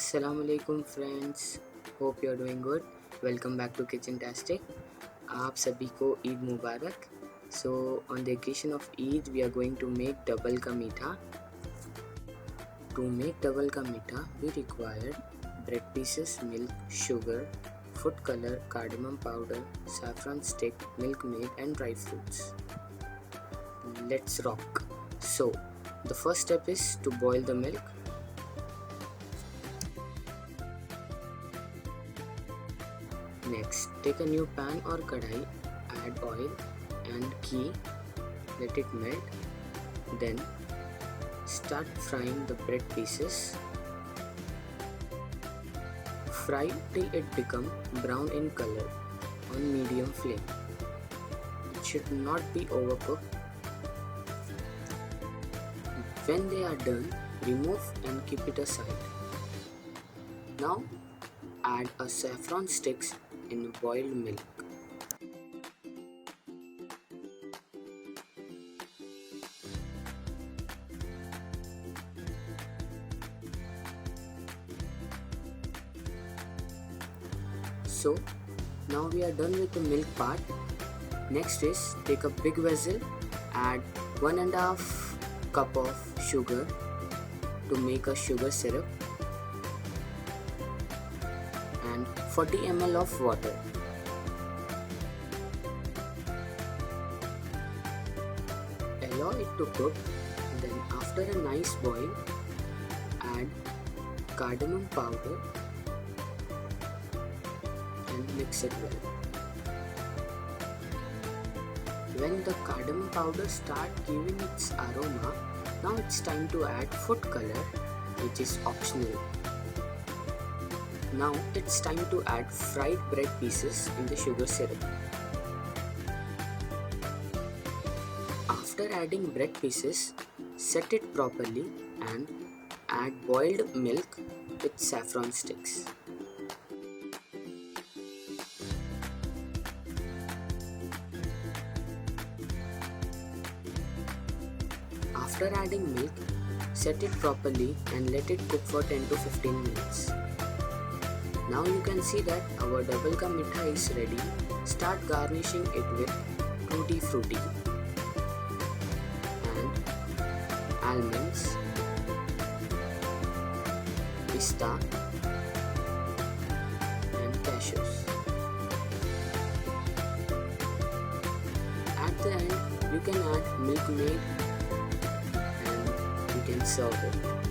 Assalamualaikum friends, hope you're doing good. Welcome back to Kitchentastic. आप सभी को ईद मुबारक. So on the occasion of Eid, we are going to make double ka meetha. To make double ka meetha, we require bread pieces, milk, sugar, food color, cardamom powder, saffron stick, milk maid and dry fruits. Let's rock. So the first step is to boil the milk. Next, take a new pan or kadai, add oil and ghee, let it melt. Then start frying the bread pieces. Fry till it becomes brown in color on medium flame. It should not be overcooked. When they are done, remove and keep it aside. Now add a saffron sticks in boiled milk. So now we are done with the milk part. Next is take a big vessel, add 1.5 cup of sugar to make a sugar syrup and 40 ml of water. Allow it to cook. Then after a nice boil, add cardamom powder and mix it well. When the cardamom powder starts giving its aroma, now it's time to add food color, which is optional. Now it's time to add fried bread pieces in the sugar syrup. After adding bread pieces, set it properly and add boiled milk with saffron sticks. After adding milk, set it properly and let it cook for 10 to 15 minutes. Now you can see that our double ka meetha is ready. Start garnishing it with tutti frutti and almonds, pista and cashews. At the end, you can add milk maid and you can serve it.